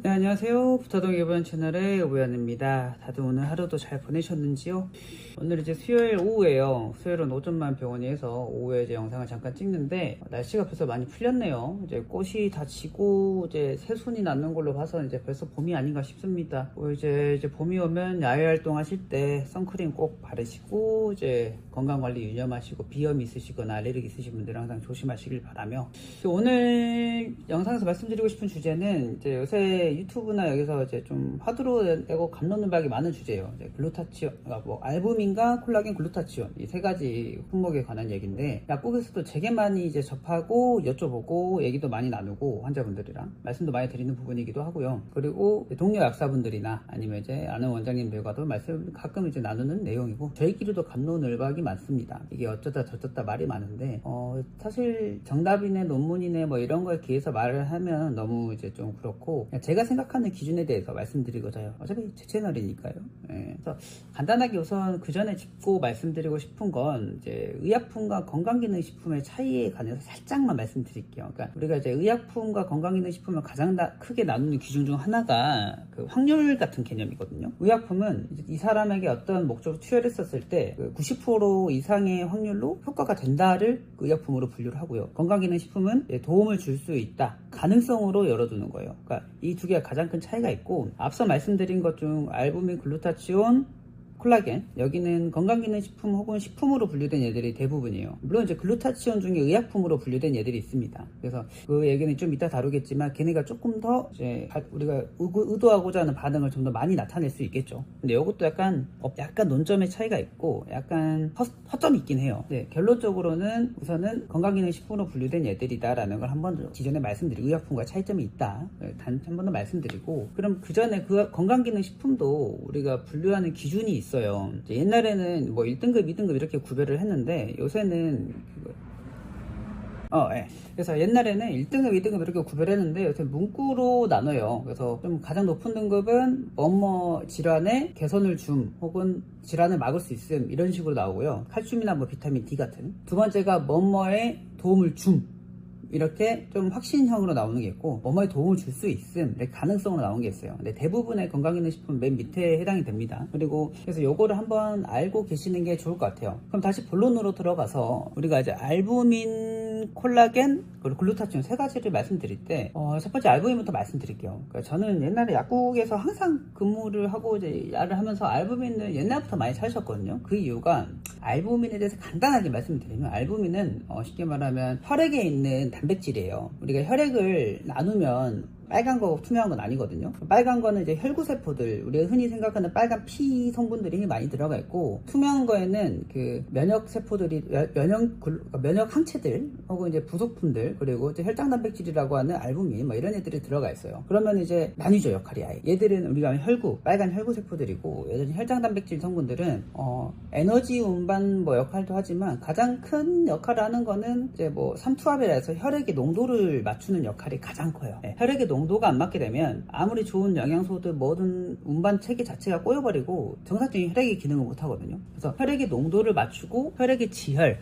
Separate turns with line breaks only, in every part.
네, 안녕하세요. 부타동 유번 채널의 오연입니다. 다들 오늘 하루도 잘 보내셨는지요? 오늘 이제 수요일 오후에요. 수요일은 오전만 병원이 해서 오후에 이제 영상을 잠깐 찍는데 날씨가 벌써 많이 풀렸네요. 이제 꽃이 다 지고 이제 새순이 낳는 걸로 봐서 이제 벌써 봄이 아닌가 싶습니다. 이제 봄이 오면 야외 활동 하실 때 선크림 꼭 바르시고 이제 건강관리 유념하시고 비염 있으시거나 알레르기 있으신 분들은 항상 조심하시길 바라며, 오늘 영상에서 말씀드리고 싶은 주제는 이제 요새 유튜브나 여기서 이제 좀 화두로 내고 감론을 박이 많은 주제예요. 이제 글루타치온, 그러니까 뭐 알부민과 콜라겐, 글루타치온 이 세 가지 품목에 관한 얘기인데, 약국에서도 되게 많이 이제 접하고 여쭤보고 얘기도 많이 나누고 환자분들이랑 말씀도 많이 드리는 부분이기도 하고요. 그리고 동료 약사분들이나 아니면 이제 아는 원장님들과도 말씀 가끔 이제 나누는 내용이고, 저희끼리도 감론을박이 많습니다. 이게 어쩌다 저쩌다 말이 많은데 사실 정답이네 논문이네 뭐 이런 거에 기해서 말을 하면 너무 이제 좀 그렇고, 제가 생각하는 기준에 대해서 말씀드리고자 해요. 어차피 제 채널이니까요. 그래서 간단하게 우선 그 전에 짚고 말씀드리고 싶은 건 이제 의약품과 건강기능식품의 차이에 관해서 살짝만 말씀드릴게요. 그러니까 우리가 이제 의약품과 건강기능식품을 가장 크게 나누는 기준 중 하나가 그 확률 같은 개념이거든요. 의약품은 이 사람에게 어떤 목적으로 투여했었을 때 90% 이상의 확률로 효과가 된다를 의약품으로 분류를 하고요. 건강기능식품은 도움을 줄 수 있다, 가능성으로 열어두는 거예요. 그러니까 이 두 개가 가장 큰 차이가 있고, 앞서 말씀드린 것 중 알부민, 글루타치온, 콜라겐, 여기는 건강기능식품 혹은 식품으로 분류된 얘들이 대부분이에요. 물론 이제 글루타치온 중에 의약품으로 분류된 얘들이 있습니다. 그래서 그 얘기는 좀 이따 다루겠지만 걔네가 조금 더 이제 우리가 의도하고자 하는 반응을 좀 더 많이 나타낼 수 있겠죠. 근데 이것도 약간 논점의 차이가 있고 약간 허점이 있긴 해요. 네, 결론적으로는 우선은 건강기능식품으로 분류된 얘들이다라는 걸 한번 기존에 말씀드리고, 의약품과 차이점이 있다 단 한 번 더 말씀드리고, 그럼 그 전에 그 건강기능식품도 우리가 분류하는 기준이 있어요. 옛날에는 뭐 1등급, 2등급 이렇게 구별을 했는데 요새는 그래서 옛날에는 1등급, 2등급 이렇게 구별했는데 요새 문구로 나눠요. 그래서 좀 가장 높은 등급은 뭐뭐 질환의 개선을 줌 혹은 질환을 막을 수 있음 이런 식으로 나오고요. 칼슘이나 뭐 비타민 D 같은. 두 번째가 뭐뭐에 도움을 줌, 이렇게 좀 확신형으로 나오는 게 있고, 뭐뭐에 도움을 줄 수 있음, 가능성으로 나오는 게 있어요. 근데 대부분의 건강기능식품은 맨 밑에 해당이 됩니다. 그리고 그래서 요거를 한번 알고 계시는 게 좋을 것 같아요. 그럼 다시 본론으로 들어가서 우리가 이제 알부민, 콜라겐, 그리고 글루타치온 세 가지를 말씀드릴 때 첫 번째 알부민부터 말씀드릴게요. 그러니까 저는 옛날에 약국에서 항상 근무를 하고 이제 일을 하면서 알부민을 옛날부터 많이 찾으셨거든요. 그 이유가, 알부민에 대해서 간단하게 말씀드리면, 알부민은 쉽게 말하면 혈액에 있는 단백질이에요. 우리가 혈액을 나누면 빨간 거 투명한 건 아니거든요. 빨간 거는 이제 혈구세포들, 우리가 흔히 생각하는 빨간 피 성분들이 많이 들어가 있고, 투명한 거에는 그 면역 세포들이 면역 항체들 혹은 이제 부속품들, 그리고 이제 혈장 단백질이라고 하는 알부민 뭐 이런 애들이 들어가 있어요. 그러면 이제 나뉘죠, 역할이 아예. 얘들은 우리가 빨간 혈구 세포들이고, 얘들은 혈장 단백질 성분들은 에너지 운반 뭐 역할도 하지만 가장 큰 역할을 하는 거는 이제 뭐 삼투압이라 해서 혈액의 농도를 맞추는 역할이 가장 커요. 혈액의 농도가 안 맞게 되면 아무리 좋은 영양소들 뭐든 운반 체계 자체가 꼬여버리고 정상적인 혈액의 기능을 못 하거든요. 그래서 혈액의 농도를 맞추고 혈액의 지혈,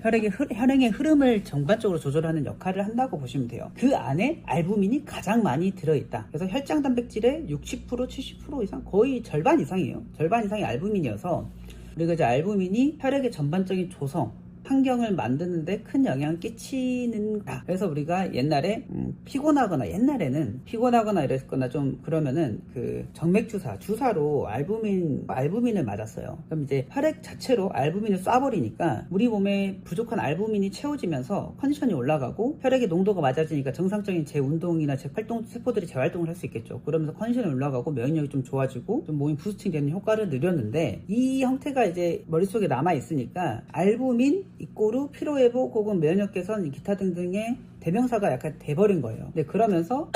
혈액의 흐름을 전반적으로 조절하는 역할을 한다고 보시면 돼요. 그 안에 알부민이 가장 많이 들어있다. 그래서 혈장 단백질의 60%, 70% 이상, 거의 절반 이상이에요. 절반 이상이 알부민이어서 우리가 이제 알부민이 혈액의 전반적인 조성, 환경을 만드는데 큰 영향을 끼치는다. 그래서 우리가 옛날에 옛날에는 피곤하거나 이랬거나 좀 그러면은 그 주사로 알부민을 맞았어요. 그럼 이제 혈액 자체로 알부민을 쏴버리니까 우리 몸에 부족한 알부민이 채워지면서 컨디션이 올라가고, 혈액의 농도가 맞아지니까 정상적인 재운동이나 재활동 세포들이 재활동을 할 수 있겠죠. 그러면서 컨디션이 올라가고 면역력이 좀 좋아지고 좀 몸이 부스팅되는 효과를 누렸는데, 이 형태가 이제 머릿속에 남아 있으니까 알부민 이꼬르 피로회복 혹은 면역 개선 기타 등등의 대명사가 약간 돼버린 거예요. 근데 그러면서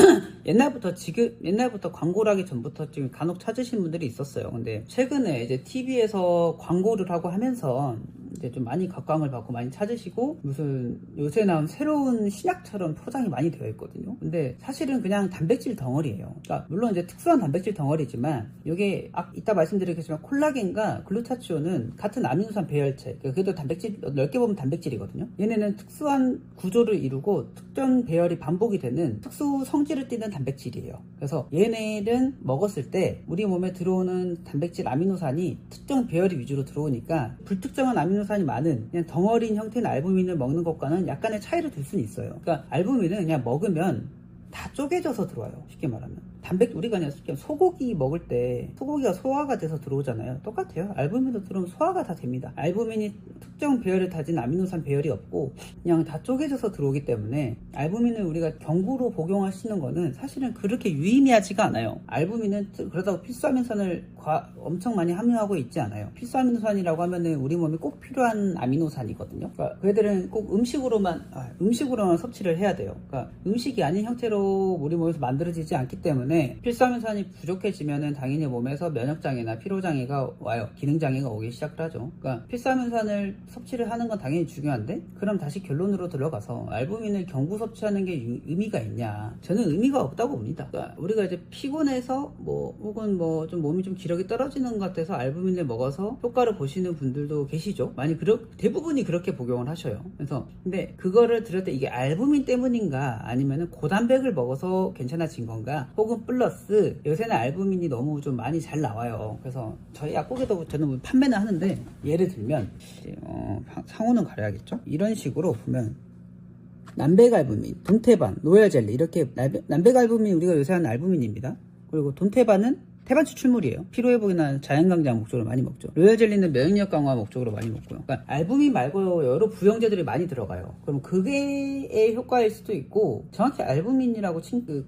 옛날부터 광고를 하기 전부터 지금 간혹 찾으신 분들이 있었어요. 근데 최근에 이제 TV에서 광고를 하고 하면서 이제 좀 많이 각광을 받고 많이 찾으시고 무슨 요새 나온 새로운 신약처럼 포장이 많이 되어 있거든요. 근데 사실은 그냥 단백질 덩어리예요. 그러니까 물론 이제 특수한 단백질 덩어리지만 이게 이따 말씀드리겠지만 콜라겐과 글루타치온은 같은 아미노산 배열체, 그래도 단백질 넓게 보면 단백질이거든요. 얘네는 특수한 구조를 이루고 특정 배열이 반복이 되는 특수 성질을 띠는 단백질이에요. 그래서 얘네는 먹었을 때 우리 몸에 들어오는 단백질 아미노산이 특정 배열이 위주로 들어오니까 불특정한 아미노산이 많은 그냥 덩어리인 형태의 알부민을 먹는 것과는 약간의 차이를 둘 수는 있어요. 그러니까 알부민은 그냥 먹으면 다 쪼개져서 들어와요. 쉽게 말하면 우리가 그냥 소고기 먹을 때 소고기가 소화가 돼서 들어오잖아요. 똑같아요. 알부민도 들어오면 소화가 다 됩니다. 알부민이 특정 배열을 가진 아미노산 배열이 없고 그냥 다 쪼개져서 들어오기 때문에 알부민을 우리가 경구로 복용하시는 거는 사실은 그렇게 유의미하지가 않아요. 알부민은 그러다고 필수아미노산을 엄청 많이 함유하고 있지 않아요. 필수아미노산이라고 하면은 우리 몸에 꼭 필요한 아미노산이거든요. 그러니까 그 애들은 꼭 음식으로만 섭취를 해야 돼요. 그러니까 음식이 아닌 형태로 우리 몸에서 만들어지지 않기 때문에 필수아미노산이 부족해지면은 당연히 몸에서 면역장애나 피로장애가 와요. 기능장애가 오기 시작을 하죠. 그러니까 필수아미노산을 섭취를 하는 건 당연히 중요한데 그럼 다시 결론으로 들어가서 알부민을 경구 섭취하는 게 의미가 있냐? 저는 의미가 없다고 봅니다. 그러니까 우리가 이제 피곤해서 혹은 좀 몸이 좀 기력이 떨어지는 것 같아서 알부민을 먹어서 효과를 보시는 분들도 계시죠. 대부분이 그렇게 복용을 하셔요. 그래서 근데 그거를 들을 때 이게 알부민 때문인가 아니면은 고단백을 먹어서 괜찮아진 건가 혹은 플러스 요새는 알부민이 너무 좀 많이 잘 나와요. 그래서 저희 약국에도 저는 판매는 하는데 예를 들면 상호는 가려야겠죠. 이런 식으로 보면 남백알부민, 돈태반, 로얄젤리 이렇게 남백알부민 우리가 요새 하는 알부민입니다. 그리고 돈태반은 태반 추출물이에요. 피로회복이나 자연강장 목적으로 많이 먹죠. 로얄젤리는 면역력 강화 목적으로 많이 먹고요. 그러니까 알부민 말고 여러 부영제들이 많이 들어가요. 그럼 그게의 효과일 수도 있고 정확히 알부민이라고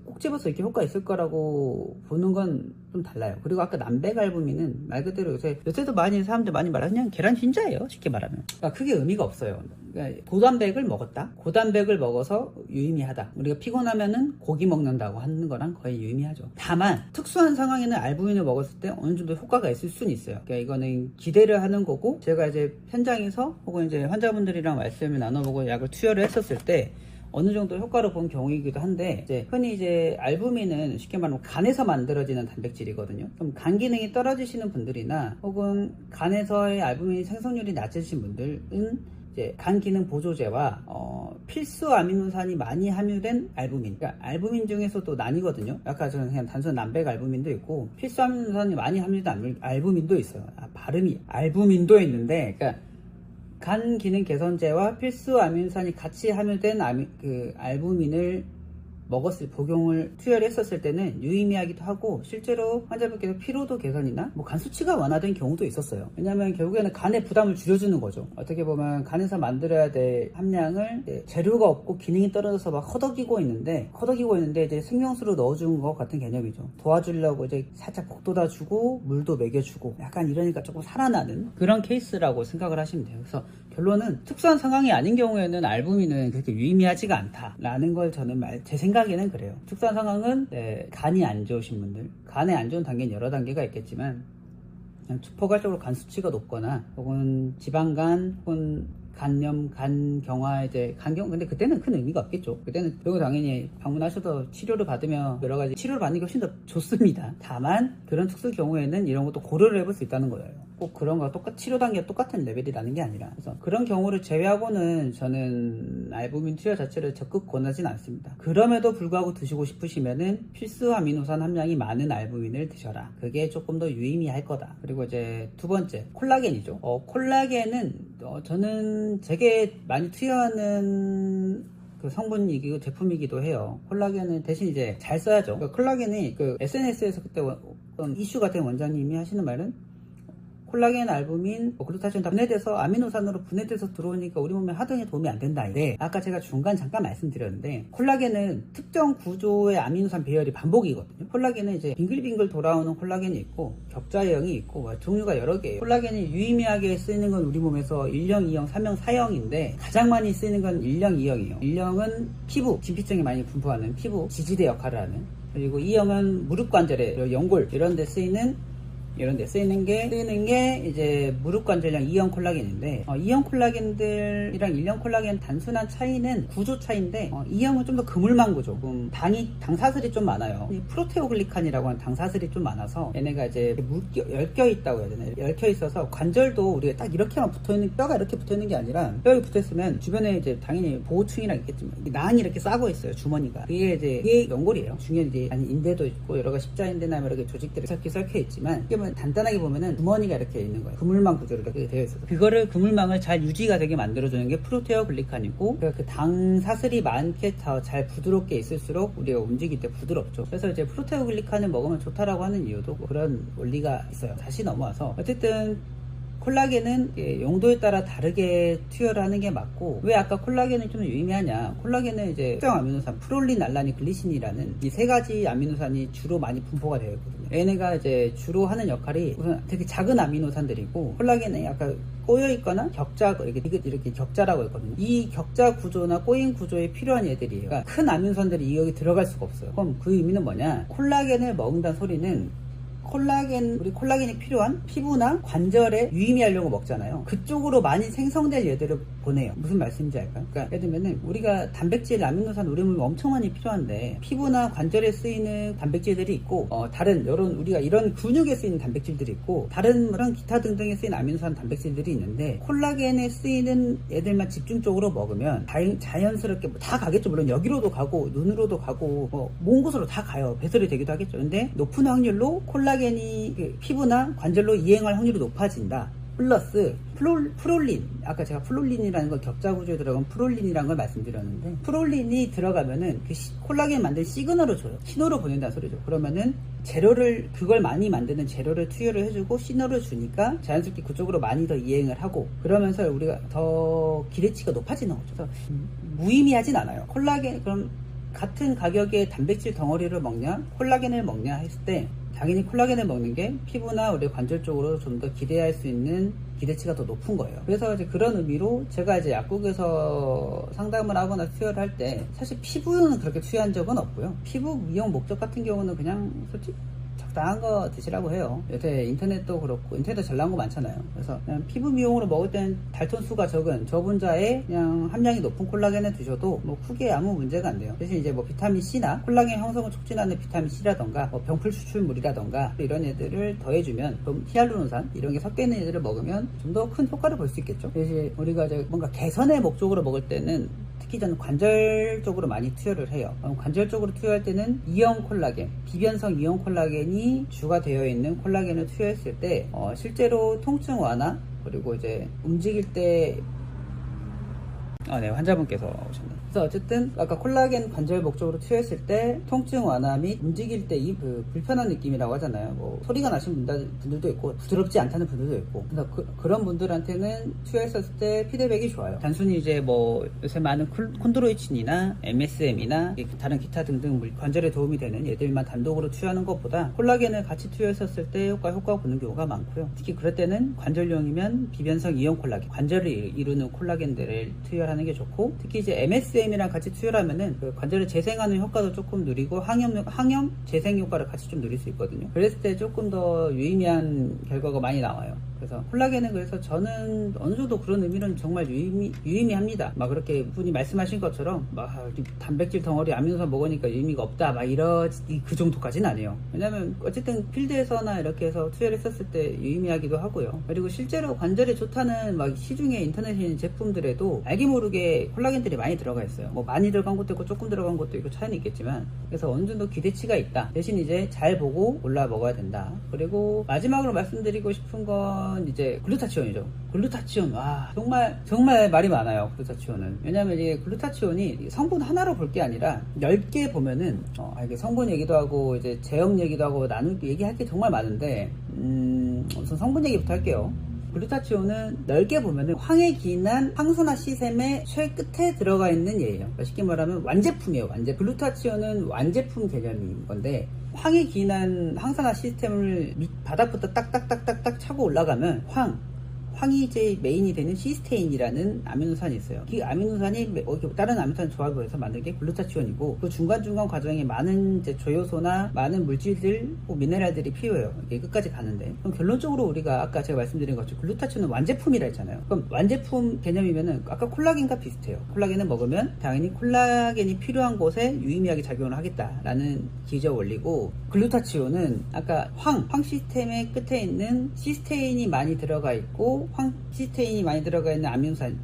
꼭 집어서 이렇게 효과 있을 거라고 보는 건 좀 달라요. 그리고 아까 남백알부민은 말 그대로 요새도 사람들 많이 말하는 그냥 계란 흰자예요. 쉽게 말하면. 그러니까 크게 의미가 없어요. 그러니까 고단백을 먹었다. 고단백을 먹어서 유의미하다. 우리가 피곤하면은 고기 먹는다고 하는 거랑 거의 유의미하죠. 다만 특수한 상황에는 알부민을 먹었을 때 어느 정도 효과가 있을 수는 있어요. 그러니까 이거는 기대를 하는 거고 제가 이제 현장에서 혹은 이제 환자분들이랑 말씀을 나눠보고 약을 투여를 했었을 때 어느 정도 효과를 본 경우이기도 한데 흔히 알부민은 쉽게 말하면 간에서 만들어지는 단백질이거든요. 그럼 간 기능이 떨어지시는 분들이나 혹은 간에서의 알부민 생성률이 낮으신 분들은 간 기능 보조제와 필수 아미노산이 많이 함유된 알부민, 그러니까 알부민 중에서도 나뉘거든요. 아까 저는 그냥 단순 남백 알부민도 있고 필수 아미노산이 많이 함유된 알부민도 있어요. 발음이 알부민도 있는데, 그러니까 간 기능 개선제와 필수 아미노산이 같이 함유된 알부민을 복용을 투여를 했었을 때는 유의미하기도 하고 실제로 환자분께서 피로도 개선이나 간 수치가 완화된 경우도 있었어요. 왜냐하면 결국에는 간의 부담을 줄여주는 거죠. 어떻게 보면 간에서 만들어야 될 함량을 재료가 없고 기능이 떨어져서 막 허덕이고 있는데 이제 생명수로 넣어주는 것 같은 개념이죠. 도와주려고 살짝 복돋아주고 물도 먹여주고 약간 이러니까 조금 살아나는 그런 케이스라고 생각을 하시면 돼요. 그래서 결론은 특수한 상황이 아닌 경우에는 알부민은 그렇게 유의미하지가 않다라는 걸 저는 제 생각에는 그래요. 특수한 상황은 간이 안 좋으신 분들, 간에 안 좋은 단계는 여러 단계가 있겠지만 그냥 포괄적으로 간 수치가 높거나 혹은 지방간 혹은 간염, 간경화, 근데 그때는 큰 의미가 없겠죠. 그때는 결국 당연히 방문하셔서 치료를 받으며 여러 가지 치료를 받는 게 훨씬 더 좋습니다. 다만 그런 특수 경우에는 이런 것도 고려를 해볼 수 있다는 거예요. 꼭 그런 거 치료 단계가 똑같은 레벨이라는 게 아니라. 그래서 그런 경우를 제외하고는 저는 알부민 투여 자체를 적극 권하진 않습니다. 그럼에도 불구하고 드시고 싶으시면은 필수 아미노산 함량이 많은 알부민을 드셔라. 그게 조금 더 유의미할 거다. 그리고 두 번째, 콜라겐이죠. 콜라겐은 저는 되게 많이 투여하는 성분이기도 제품이기도 해요. 콜라겐은 대신 잘 써야죠. 그러니까 콜라겐이 SNS에서 그때 이슈가 된 원장님이 하시는 말은 콜라겐, 알부민, 글루타치온 다 분해돼서 아미노산으로 분해돼서 들어오니까 우리 몸에 하등에 도움이 안 된다인데, 아까 제가 중간 잠깐 말씀드렸는데 콜라겐은 특정 구조의 아미노산 배열이 반복이거든요. 콜라겐은 빙글빙글 돌아오는 콜라겐이 있고 격자형이 있고 종류가 여러 개예요. 콜라겐이 유의미하게 쓰이는 건 우리 몸에서 1형, 2형, 3형, 4형인데 가장 많이 쓰이는 건 1형, 2형이에요. 1형은 피부, 진피층이 많이 분포하는 피부, 지지대 역할을 하는, 그리고 2형은 무릎 관절에 연골 이런 데 쓰이는 이런 데 쓰이는 게 이제 무릎 관절형 2형 콜라겐인데 2형 콜라겐들이랑 1형 콜라겐 단순한 차이는 구조 차이인데 2형은 좀 더 그물망 구조. 당사슬이 좀 많아요. 프로테오글리칸이라고 하는 당사슬이 좀 많아서 얘네가 이제 얽혀 있다고 해야 되나? 얽혀 있어서 관절도 우리가 딱 이렇게만 붙어 있는, 뼈가 이렇게 붙어 있는 게 아니라 뼈에 붙어 있으면 주변에 이제 당연히 보호층이랑 있겠지만 난이 이렇게 싸고 있어요. 주머니가. 그게 연골이에요. 중요한 이제 인대도 있고 여러 가지 십자인대나 여러 개 조직들이 섞여 있지만 이게 뭐 단단하게 보면은 주머니가 이렇게 있는 거예요. 그물망 구조로 이렇게 되어 있어서 그거를 그물망을 잘 유지가 되게 만들어주는 게 프로테오글리칸이고 그 당사슬이 많게 더 잘 부드럽게 있을수록 우리가 움직일 때 부드럽죠. 그래서 이제 프로테오글리칸을 먹으면 좋다라고 하는 이유도 그런 원리가 있어요. 다시 넘어와서 어쨌든 콜라겐은 용도에 따라 다르게 투여를 하는 게 맞고, 왜 아까 콜라겐을 좀 유의미하냐, 콜라겐은 이제 특정 아미노산 프롤린, 알라닌, 글리신이라는 이 세 가지 아미노산이 주로 많이 분포가 되어 있거든요. 얘네가 이제 주로 하는 역할이 우선 되게 작은 아미노산들이고, 콜라겐은 약간 꼬여있거나 격자, 이렇게 격자라고 했거든요. 이 격자 구조나 꼬인 구조에 필요한 애들이에요. 그러니까 큰 아미노산들이 여기 들어갈 수가 없어요. 그럼 그 의미는 뭐냐, 콜라겐을 먹는다는 소리는 우리 콜라겐이 필요한 피부나 관절에 유의미하려고 먹잖아요. 그쪽으로 많이 생성될 얘들을 보내요. 무슨 말씀인지 알까요? 그러니까 예를 들면은 우리가 단백질, 아미노산, 우리물 엄청 많이 필요한데 피부나 관절에 쓰이는 단백질들이 있고 다른 우리가 이런 근육에 쓰이는 단백질들이 있고 다른 기타 등등에 쓰이는 아미노산 단백질들이 있는데 콜라겐에 쓰이는 애들만 집중적으로 먹으면 자연스럽게 다 가겠죠. 물론 여기로도 가고 눈으로도 가고 먼 곳으로 다 가요. 배설이 되기도 하겠죠. 근데 높은 확률로 콜라겐이 피부나 관절로 이행할 확률이 높아진다. 플러스 프롤린, 아까 제가 프롤린이라는 걸 격자 구조에 들어간 프롤린이라는 걸 말씀드렸는데, 프롤린이 들어가면은 그 콜라겐 만든 시그널을 줘요. 신호를 보낸다는 소리죠. 그러면은 그걸 많이 만드는 재료를 투여를 해주고 신호를 주니까 자연스럽게 그쪽으로 많이 더 이행을 하고, 그러면서 우리가 더 기대치가 높아지는 거죠. 그래서 무의미하진 않아요. 콜라겐, 그럼 같은 가격의 단백질 덩어리를 먹냐 콜라겐을 먹냐 했을 때 당연히 콜라겐을 먹는 게 피부나 우리 관절 쪽으로 좀 더 기대할 수 있는 기대치가 더 높은 거예요. 그래서 이제 그런 의미로 제가 이제 약국에서 상담을 하거나 투여를 할 때 사실 피부는 그렇게 투여한 적은 없고요. 피부 미용 목적 같은 경우는 그냥 솔직히 적당한 거 드시라고 해요. 요새 인터넷도 그렇고 인터넷도 잘 나온 거 많잖아요. 그래서 그냥 피부 미용으로 먹을 땐 달톤 수가 적은 저분자의 그냥 함량이 높은 콜라겐을 드셔도 뭐 크게 아무 문제가 안 돼요. 대신 이제 뭐 비타민 C나 콜라겐 형성을 촉진하는 비타민 C라던가 뭐 병풀 추출물이라던가 이런 애들을 더해주면 좀 히알루론산 이런 게 섞여 있는 애들을 먹으면 좀 더 큰 효과를 볼 수 있겠죠. 대신 우리가 이제 뭔가 개선의 목적으로 먹을 때는 특히 저는 관절 쪽으로 많이 투여를 해요. 관절 쪽으로 투여할 때는 2형 콜라겐, 비변성 2형 콜라겐이 주가 되어 있는 콜라겐을 투여했을 때 실제로 통증 완화, 그리고 이제 움직일 때 네, 환자분께서 오셨네요. 그래서 어쨌든 아까 콜라겐 관절 목적으로 투여했을 때 통증 완화 및 움직일 때 불편한 느낌이라고 하잖아요. 뭐 소리가 나시는 분들도 있고 부드럽지 않다는 분들도 있고, 그래서 그런 분들한테는 투여했었을 때 피드백이 좋아요. 단순히 이제 뭐 요새 많은 콘드로이친이나 MSM이나 다른 기타 등등 관절에 도움이 되는 얘들만 단독으로 투여하는 것보다 콜라겐을 같이 투여했었을 때 효과가 보는 경우가 많고요. 특히 그럴 때는 관절용이면 비변성 2형 콜라겐, 관절을 이루는 콜라겐들을 투여하는 게 좋고, 특히 이제 MSM이랑 같이 투여하면은 그 관절을 재생하는 효과도 조금 누리고 항염 재생 효과를 같이 좀 누릴 수 있거든요. 그랬을 때 조금 더 유의미한 결과가 많이 나와요. 그래서 콜라겐은 그래서 저는 어느 정도 그런 의미는 정말 유의미합니다. 막 그렇게 분이 말씀하신 것처럼 막 단백질 덩어리 아미노산 먹으니까 의미가 없다 막 그 정도까지는 아니에요. 왜냐면 어쨌든 필드에서나 이렇게 해서 투여를 했었을 때 유의미하기도 하고요. 그리고 실제로 관절에 좋다는 막 시중에 인터넷에 있는 제품들에도 알게 모르게 콜라겐들이 많이 들어가 있어요. 뭐 많이 들어간 것도 있고 조금 들어간 것도 있고 차이는 있겠지만, 그래서 어느 정도 기대치가 있다. 대신 이제 잘 보고 골라 먹어야 된다. 그리고 마지막으로 말씀드리고 싶은 건 이제 글루타치온이죠. 글루타치온, 와 정말 말이 많아요. 글루타치온은. 왜냐면 이게 글루타치온이 성분 하나로 볼 게 아니라 넓게 보면은 이게 성분 얘기도 하고 이제 제형 얘기도 하고 얘기할 게 정말 많은데 우선 성분 얘기부터 할게요. 글루타치온은 넓게 보면은 황에 기인한 항산화 시스템의 최끝에 들어가 있는 얘예요. 쉽게 말하면 완제품이에요. 글루타치온은 완제품 개념인 건데, 황에 기인한 항산화 시스템을 바닥부터 딱딱딱딱딱 차고 올라가면 황이 이제 메인이 되는 시스테인이라는 아미노산이 있어요. 이 아미노산이 다른 아미노산 조합을 해서 만든 게 글루타치온이고, 그 중간중간 과정에 많은 이제 조효소나 많은 물질들, 미네랄들이 필요해요. 이게 끝까지 가는데. 그럼 결론적으로 우리가 아까 제가 말씀드린 것처럼 글루타치온은 완제품이라 했잖아요. 그럼 완제품 개념이면은 아까 콜라겐과 비슷해요. 콜라겐을 먹으면 당연히 콜라겐이 필요한 곳에 유의미하게 작용을 하겠다라는 기저 원리고, 글루타치온은 아까 황 시스템의 끝에 있는 시스테인이 많이 들어가 있고, 시스테인이 많이 들어가 있는 아미노산을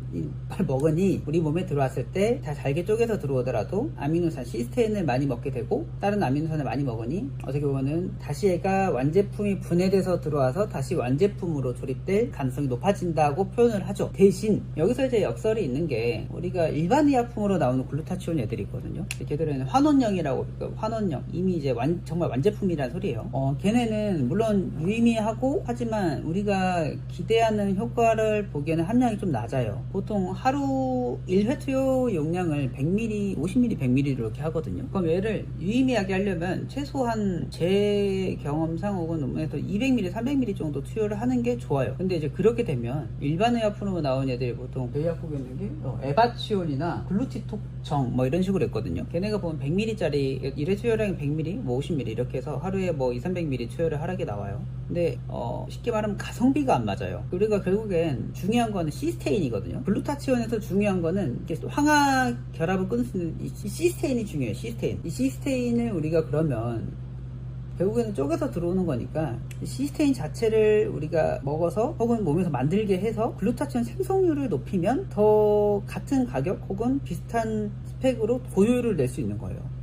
먹으니 우리 몸에 들어왔을 때 다 잘게 쪼개서 들어오더라도 아미노산 시스테인을 많이 먹게 되고, 다른 아미노산을 많이 먹으니 어떻게 보면은 다시 얘가 완제품이 분해돼서 들어와서 다시 완제품으로 조립될 가능성이 높아진다고 표현을 하죠. 대신 여기서 이제 역설이 있는 게, 우리가 일반 의약품으로 나오는 글루타치온 애들이 있거든요. 걔들은 환원형이라고, 그러니까 환원형, 이미 이제 정말 완제품이라는 소리예요. 걔네는 물론 유의미하고 하지만 우리가 기대하는 효과를 보기에는 함량이 좀 낮아요. 보통 하루 1회 투여 용량을 100ml, 50ml, 100ml 이렇게 하거든요. 그럼 얘를 유의미하게 하려면 최소한 제 경험상 혹은 논문에서 200ml, 300ml 정도 투여를 하는 게 좋아요. 근데 이제 그렇게 되면 일반 의약품으로 나온 애들이 보통 의약품에 있는 게 에바치온이나 글루티톡정 뭐 이런 식으로 했거든요. 걔네가 보면 100ml짜리 1회 투여량이 100ml, 뭐 50ml 이렇게 해서 하루에 뭐 2, 300ml 투여를 하라게 나와요. 근데 쉽게 말하면 가성비가 안 맞아요. 우리가 결국엔 중요한 거는 시스테인이거든요. 글루타치온에서 중요한 거는 황화 결합을 끊을 수 있는 이 시스테인이 중요해요. 시스테인. 이 시스테인을 우리가 그러면 결국에는 쪼개서 들어오는 거니까 시스테인 자체를 우리가 먹어서 혹은 몸에서 만들게 해서 글루타치온 생성률을 높이면 더 같은 가격 혹은 비슷한 스펙으로 고효율을 낼 수 있는 거예요.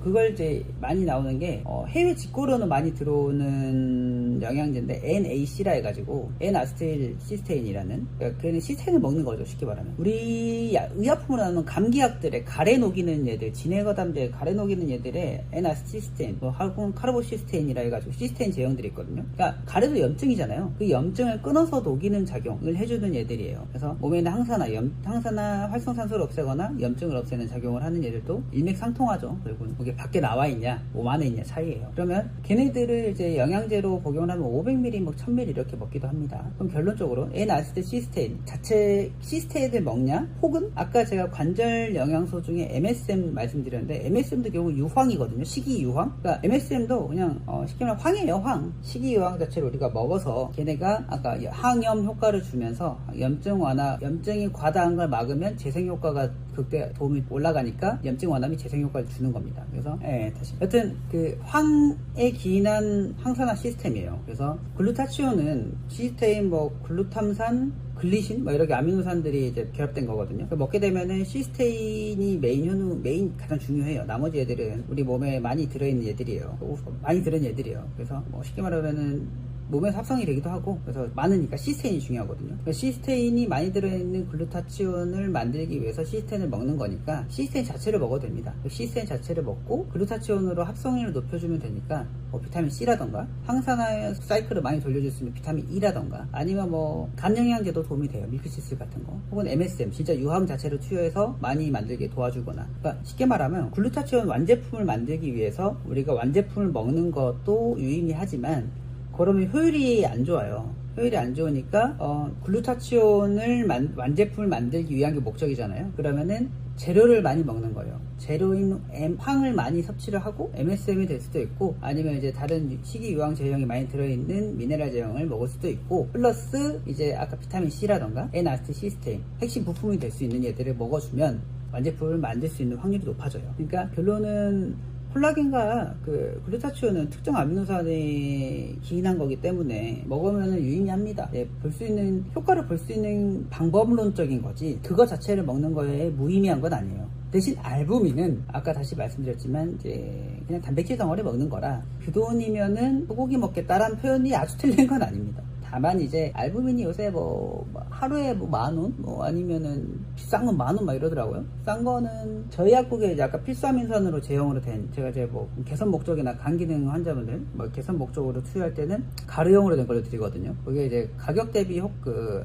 그걸 이제 많이 나오는 게 해외 직구로는 많이 들어오는 영양제인데 NAC라 해가지고 N-아세틸 시스테인이라는, 그러니까 걔는 시스테인을 먹는 거죠, 쉽게 말하면. 우리 의약품으로 나오는 감기약들의 가래 녹이는 얘들, 진해거담제 가래 녹이는 얘들의 N-아세틸 시스테인, 혹은 카르보시스테인이라 해가지고 시스테인 제형들이 있거든요. 그러니까 가래도 염증이잖아요. 그 염증을 끊어서 녹이는 작용을 해주는 얘들이에요. 그래서 몸에 있는 항산화 활성산소를 없애거나 염증을 없애는 작용을 하는 얘들도 일맥상통하죠. 그리고 그게 밖에 나와 있냐, 몸 안에 있냐 차이예요. 그러면 걔네들을 이제 영양제로 복용을 하면 500ml, 뭐 1000ml 이렇게 먹기도 합니다. 그럼 결론적으로 N-아세틸 시스테인 자체 시스테인을 먹냐, 혹은 아까 제가 관절 영양소 중에 MSM 말씀드렸는데, MSM도 결국 유황이거든요. 식이유황. 그러니까 MSM도 그냥 쉽게 말하면 황이에요. 황. 식이유황 자체를 우리가 먹어서 걔네가 아까 항염 효과를 주면서 염증 완화, 염증이 과다한 걸 막으면 재생 효과가 극대 도움이 올라가니까 염증 완화 및 재생 효과를 주는 겁니다. 그래서 다시 여튼 그 황에 기인한 항산화 시스템이에요. 그래서 글루타치온은 시스테인, 뭐 글루탐산, 글리신 뭐 이렇게 아미노산들이 이제 결합된 거거든요. 먹게 되면은 시스테인이 메인 가장 중요해요. 나머지 애들은 우리 몸에 많이 들어있는 애들이에요. 많이 들어있는 애들이에요. 그래서 뭐 쉽게 말하면은 몸에서 합성이 되기도 하고, 그래서 많으니까 시스테인이 중요하거든요. 시스테인이 많이 들어있는 글루타치온을 만들기 위해서 시스테인을 먹는 거니까 시스테인 자체를 먹어도 됩니다. 시스테인 자체를 먹고 글루타치온으로 합성률을 높여주면 되니까 비타민 C라던가 항산화 사이클을 많이 돌려줄 수 있는 비타민 E라던가, 아니면 뭐 간영양제도 도움이 돼요. 밀크시슬 같은 거, 혹은 MSM 진짜 유황 자체를 투여해서 많이 만들게 도와주거나. 그러니까 쉽게 말하면 글루타치온 완제품을 만들기 위해서 우리가 완제품을 먹는 것도 유의미하지만 그러면 효율이 안 좋아요. 효율이 안 좋으니까 글루타치온을 완제품을 만들기 위한 게 목적이잖아요. 그러면은 재료를 많이 먹는 거예요. 재료인 황을 많이 섭취를 하고 MSM이 될 수도 있고, 아니면 이제 다른 식이유황 제형이 많이 들어있는 미네랄 제형을 먹을 수도 있고, 플러스 이제 아까 비타민 C라던가 N-아세틸 시스테인 핵심 부품이 될 수 있는 얘들을 먹어주면 완제품을 만들 수 있는 확률이 높아져요. 그러니까 결론은 콜라겐과 그 글루타치온은 특정 아미노산에 기인한 거기 때문에 먹으면 유의미합니다. 볼 수 있는 효과를 볼 수 있는 방법론적인 거지 그거 자체를 먹는 거에 무의미한 건 아니에요. 대신 알부민은 아까 다시 말씀드렸지만 이제 그냥 단백질 덩어리 먹는 거라 그 돈이면은 소고기 먹겠다라는 표현이 아주 틀린 건 아닙니다. 다만 이제 알부민이 요새 뭐 하루에 뭐 10,000원 뭐 아니면은 비싼 건 10,000원 막 이러더라고요. 싼 거는 저희 약국에 이제 아까 필수암인산으로 제형으로 된, 제가 이제 뭐 개선 목적이나 간 기능 환자분들 뭐 개선 목적으로 투여할 때는 가루형으로 된 걸로 드리거든요. 그게 이제 가격 대비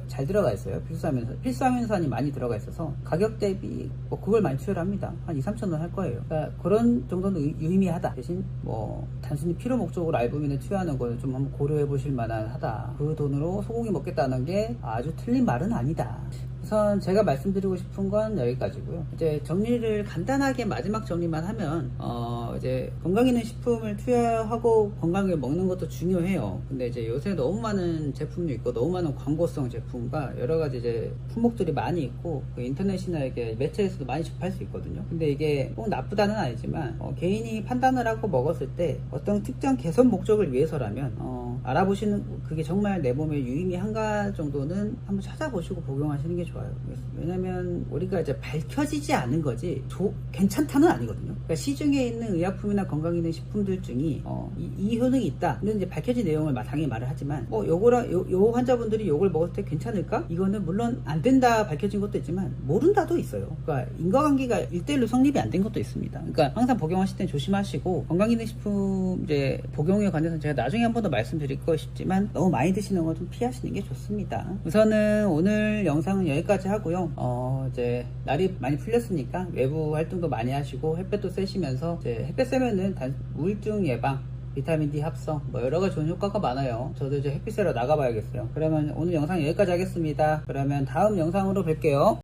잘 들어가 있어요. 필수암인산이 많이 들어가 있어서 가격 대비 뭐 그걸 많이 투여를 합니다. 한 2-3천 원 할 거예요. 그러니까 그런 정도는 유의미하다. 대신 뭐 단순히 필요 목적으로 알부민을 투여하는 거는 좀 한번 고려해 보실 만하다. 그 돈으로 소고기 먹겠다는 게 아주 틀린 말은 아니다. 우선 제가 말씀드리고 싶은 건 여기까지고요. 이제 정리를 간단하게 마지막 정리만 하면 이제 건강기능식품을 투여하고 건강하게 먹는 것도 중요해요. 근데 이제 요새 너무 많은 제품도 있고 너무 많은 광고성 제품과 여러 가지 이제 품목들이 많이 있고 그 인터넷이나 이게 매체에서도 많이 접할 수 있거든요. 근데 이게 꼭 나쁘다는 아니지만 개인이 판단을 하고 먹었을 때 어떤 특정 개선 목적을 위해서라면 알아보시는 그게 정말 내 몸에 유의미한가 정도는 한번 찾아보시고 복용하시는 게 좋아요. 왜냐면 우리가 이제 밝혀지지 않은 거지 괜찮다는 아니거든요. 그러니까 시중에 있는 의약품이나 건강기능식품들 중에 이 효능이 있다. 근데 이제 밝혀진 내용을 당연히 말을 하지만 요 환자분들이 요걸 먹을 때 괜찮을까? 이거는 물론 안 된다 밝혀진 것도 있지만 모른다도 있어요. 그러니까 인과관계가 1대1로 성립이 안 된 것도 있습니다. 그러니까 항상 복용하실 때 조심하시고 건강기능식품 이제 복용에 관해서는 제가 나중에 한 번 더 말씀드릴 거 싶지만 너무 많이 드시는 거 좀 피하시는 게 좋습니다. 우선은 오늘 영상은 여기까지 하고요. 이제 날이 많이 풀렸으니까 외부 활동도 많이 하시고 햇볕도 쐬시면서 이제 햇볕 쐬면은 우울증 예방, 비타민 D 합성 뭐 여러가지 좋은 효과가 많아요. 저도 이제 햇빛 쐬러 나가봐야겠어요. 그러면 오늘 영상 여기까지 하겠습니다. 그러면 다음 영상으로 뵐게요.